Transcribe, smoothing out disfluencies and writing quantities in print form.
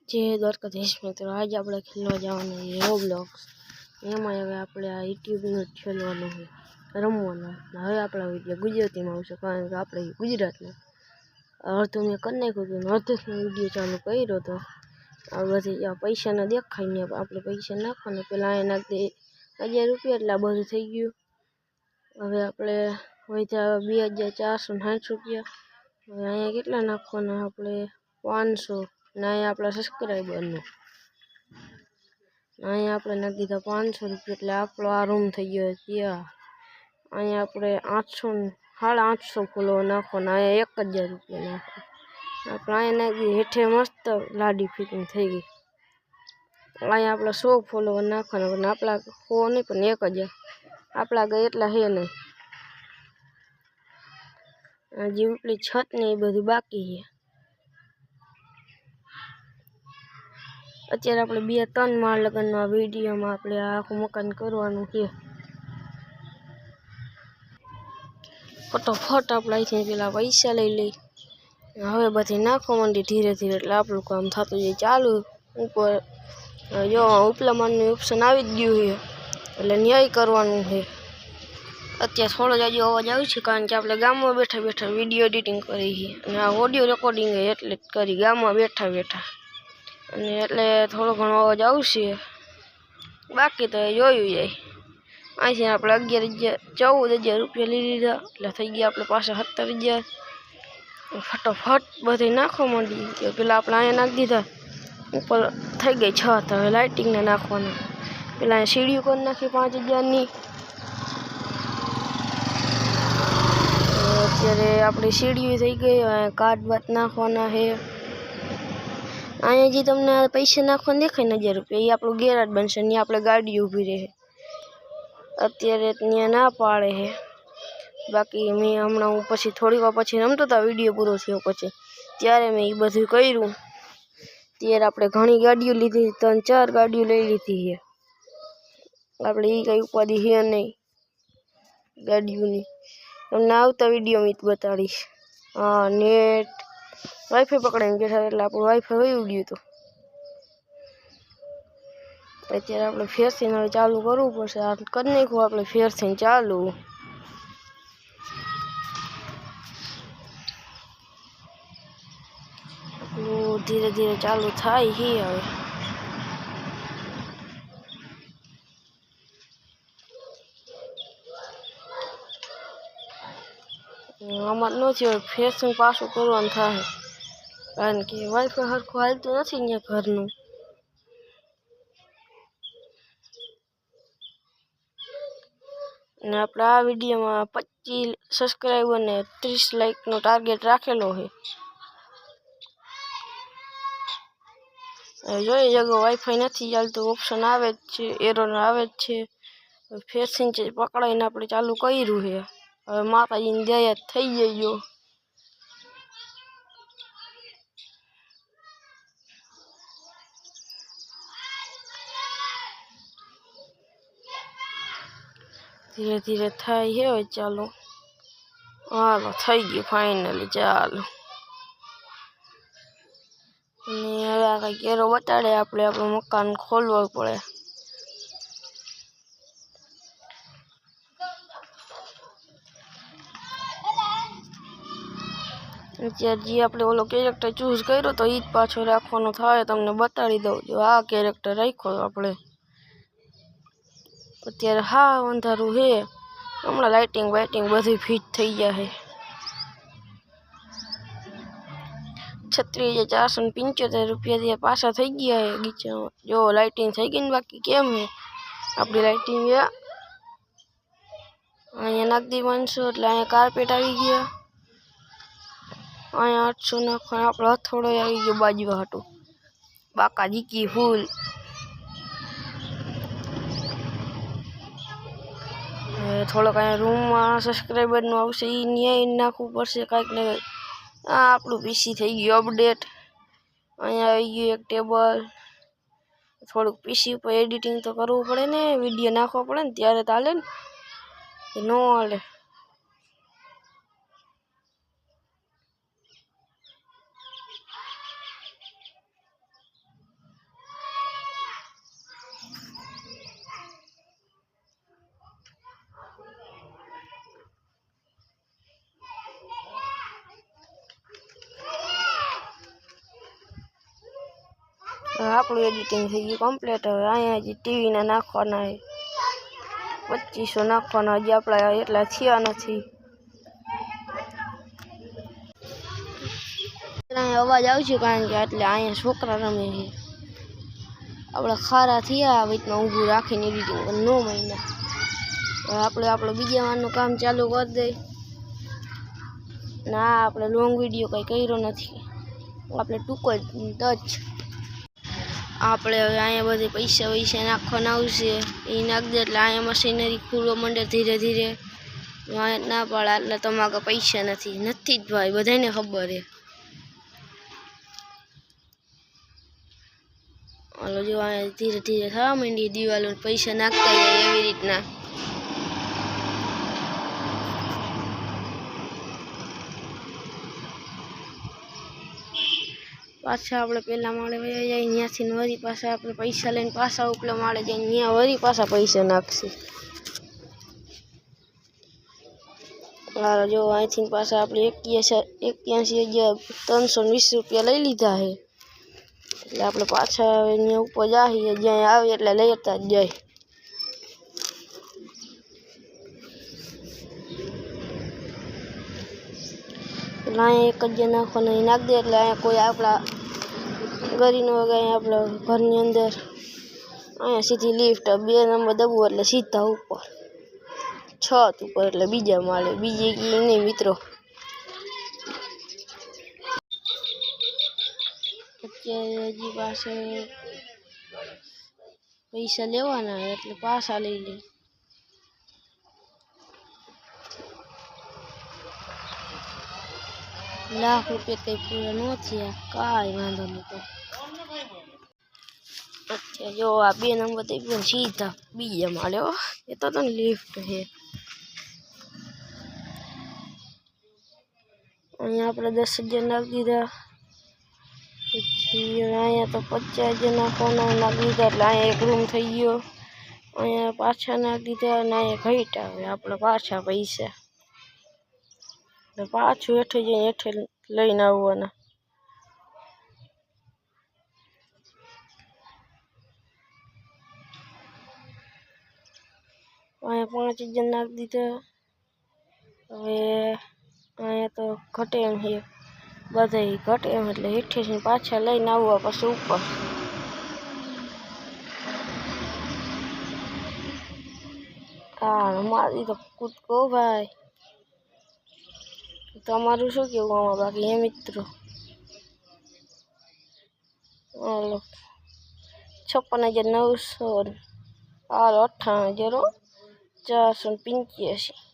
જે દ્વારકાધીશ મિત્રો આજે આપણે ખેલવા જવાનું છે રોબ્લોક્સ. એમાં હવે આપણે આ યુટ્યુબનું જ ખેલવાનું છે, રમવાનું. હવે આપણા વિડીયો ગુજરાતીમાં આવશે, કારણ કે આપણે ગુજરાતમાં અડધું મેં કરી નાખ્યું હતું, અડધું વિડીયો ચાલુ કર્યો હતો. આ બધી પૈસાના દેખાય ને આપણે પૈસા નાખવાના, પહેલાં અહીંયા નાખી દે 1000 રૂપિયા, એટલે આ બધું થઈ ગયું. હવે આપણે હોય ત્યાં 2460 રૂપિયા. હવે અહીંયા કેટલા નાખવાના આપણે 500. ને અહીંયા આપણા સબસ્ક્રાઈબરનું અહીંયા આપણે નાખી દીધા 500 રૂપિયા, એટલે આપણો આ રૂમ થઈ ગયો ત્યાં. અહીંયા આપણે 800 ફોલોવર નાખવાના, અહીંયા 1000 રૂપિયા નાખવા. આપણે અહીંયા નાખી હેઠે મસ્ત લાડી ફિટિંગ થઈ ગઈ. અહીંયા આપણા 100 ફોલોવર નાખવાના, પણ આપણા 100 નહીં પણ 1000. આપણા ગઈ એટલા હે નહીં. હજી ઉપલી છત ને એ બધું બાકી છે. અત્યારે આપણે 2-3 માળ લગનના વિડીયોમાં આપણે આખું મકાન કરવાનું છે. ફટોફટ આપણે અહીંથી પેલા પૈસા લઈ લઈ. હવે બધી નાખવા માંડી ધીરે ધીરે, એટલે આપણું કામ થતું જાય ચાલુ. ઉપર જો ઉપલા માળનું ઓપ્શન આવી જ ગયું છે, એટલે ન્યાય કરવાનું છે. અત્યારે થોડો જ અવાજ આવે છે, કારણ કે આપણે ગામમાં બેઠા બેઠા વિડીયો એડિટિંગ કરી છે, અને આ ઓડિયો રેકોર્ડિંગ એટલે જ કરી ગામમાં બેઠા બેઠા, અને એટલે થોડો ઘણો અવાજ આવશે. બાકી તો જોયું જાય. અહીંથી આપણે 14,000 રૂપિયા લઈ લીધા, એટલે થઈ ગયા આપણે પાછા 17,000. ફટોફટ બધી નાખવા માંડી. પેલા આપણે અહીંયા નાખી દીધા, ઉપર થઈ ગઈ છત. હવે લાઇટિંગને નાખવાના. પેલા અહીંયા સીડીઓ કરી નાખી 5,000ની. અત્યારે આપણી સીડીઓ થઈ ગઈ. અહીંયા કાર્ડ બાદ નાખવાના છે. અહીંયા જે તમને પૈસા નાખવાના દેખાય ને 1000 રૂપિયા, એ આપણું ગેરાજ બનશે. ત્યાં આપણે ગાડી ઊભી રહે. અત્યારે ત્યાં ના પાડે છે. બાકી મેં હમણાં હું પછી થોડીક વાર પછી રમતો હતો, વિડીયો પૂરો થયો પછી, ત્યારે મેં એ બધું કર્યું. ત્યારે આપણે ઘણી ગાડીઓ લીધી, 3-4 ગાડીઓ લઈ લીધી છે. આપણે એ કંઈ ઉપાધિ છે નહીં ગાડીઓની. તમને આવતા વિડીયો મેં બતાડીશ. હા, નેટ વાઈફાઈ પકડાઈને બેઠા, એટલે આપણું વાઈફાઈ વયું ગયું હતું. અત્યારે આપણે ફેરથી હવે ચાલુ કરવું પડશે. આ કરી નાખવું આપણે ફેરથી ચાલુ. ધીરે ધીરે ચાલુ થાય છે હવે. આમાં નથી હવે ફેરથી પાછું કરવાનું થાય, કારણ કે વાઈફાઈ સરખું હાલતું નથી અહીંયા ઘરનું. અને આપણે આ વિડીયોમાં 25 સબસ્ક્રાઈબર ને 30 લાઈકનો ટાર્ગેટ રાખેલો છે. જોઈ જગો વાઈફાઈ નથી ચાલતું, ઓપ્શન આવે જ છે, એરર આવે જ છે. ફેરથી પકડાઈને આપણે ચાલુ કર્યું છે. હવે માતાજીની દયા થઈ જઈયો. ધીરે ધીરે થાય છે હવે ચાલો. હાલો થઈ ગયું ફાઇનલી, ચાલો. અને હવે આ કંઈક એરો બતાડે, આપણે આપણું મકાન ખોલવું પડે. અત્યારે જે આપણે ઓલો કેરેક્ટર ચૂઝ કર્યો તો એ જ પાછો રાખવાનો થાય. તમને બતાડી દઉં, જો આ કેરેક્ટર રાખ્યો આપણે. અત્યારે હા અંધારું છે, હમણાં લાઇટિંગ બાઇટિંગ બધું ફિટ થઈ જશે. 36,475 રૂપિયા પાછા થઈ ગયા છે ગીચામાં. જો લાઇટિંગ થઈ ગઈ ને, બાકી કેમ છે આપણી લાઇટિંગ. અહીંયા નાખી દી 500, એટલે અહીંયા કાર્પેટ આવી ગયા. અહીંયા 800 નાખવાનો, આપણો હથોડો આવી ગયો બાજુ હાટું. બાકા જીકી ફૂલ. થોડોક અહીંયા રૂમમાં સબસ્ક્રાઈબરનું આવશે, એ ન્યાય નાખવું પડશે કાંઈક ને કંઈક. આ આપણું પીસી થઈ ગયું અપડેટ. અહીંયા આવી ગયું એક ટેબલ. થોડુંક પીસી ઉપર એડિટિંગ તો કરવું પડે ને, વિડીયો નાખવા પડે ને, ત્યારે તો હાલે ને, ન હાલે. આપણું એડિટિંગ થઈ ગયું કમ્પ્લીટ। હવે અહીંયા હજી ટીવીના નાખવાના 2500 નાખવાના, હજી આપણા એટલા થયા નથી। અહીંયા અવાજ આવશે કારણ કે એટલે અહીંયા છોકરા રમે છે। આપણે ખારા થયા વચમાં ઊભું રાખીને એડિટિંગ કરી 9 મહિના। હવે આપણે બીજા વારનું કામ ચાલુ કરી દઈએ। ના આપણે લોંગ વિડીયો કંઈ કર્યો નથી, આપણે ટૂંકો જ ટચ। આપણે હવે અહીંયા બધે પૈસા નાખવાના આવશે, એ નાખી દે એટલે અહીંયા મશીનરી ખુલવા માંડે ધીરે ધીરે। અહીંયા ના પાડે એટલે તમારે પૈસા નથી જ ભાઈ, બધાને ખબર છે। હાલો જો અહીંયા ધીરે ધીરે થવા માંડી દિવાલો, પૈસા નાખતા જાય એવી રીતના। પાછા આપણે પહેલા માળે વયા જાય, ત્યાંથી વળી પાછા આપણે પૈસા લઈને પાછા ઉપલા માળે જઈને ત્યાં વળી પાછા પૈસા નાખશે। હાલો જો અહીંથી પાછા આપણે 81,320 રૂપિયા લઈ લીધા છે, એટલે આપણે પાછા હવે ત્યાં ઉપર જઈએ, જ્યાં આવે એટલે લેતા જ જાય। એટલે અહીંયા એક જ નાખવાનું નાખી દે એટલે અહીંયા કોઈ આપણા ગરીનો અહીંયા આપણા ઘરની અંદર અહીંયા સીધી લિફ્ટ 2 નંબર દબવું એટલે સીધા ઉપર છત ઉપર, એટલે બીજા માળે, બીજે કી નહીં મિત્રો। અત્યારે હજી પાસે પૈસા લેવાના એટલે પાછા લઈ લે। લાખ રૂપિયા કંઈ પૂરા ન થયા, કાંઈ વાંધો નહીં। તો अच्छा जो आ 2 नंबर दबીને સીધા બીજા માળે। એ તો તને લિફ્ટ છે। અહીંયા આપણે 10,000 નાખી દીધા, પછી અહીંયા તો 50,000 નાખવાના નાખી દીધા, એટલે અહીંયા એક રૂમ થઈ ગયો। અહીંયા પાછા નાખી દીધા અને અહીંયા ઘટ્યા હવે આપણે પાછા પૈસા, એટલે પાછું હેઠે જઈને હેઠે લઈને આવવાના। અહીંયા 5,000 નાખી દીધા, હવે અહીંયા તો ઘટે એમ છે, બધા ઘટે એમ એટલે હેઠેથી પાછા લઈને આવવા પછી ઉપર। હા મારી તો કૂદકો ભાઈ, તમારું શું કેવું આમાં બાકી હે મિત્રો? હાલો 56,900, હાલો 98,485।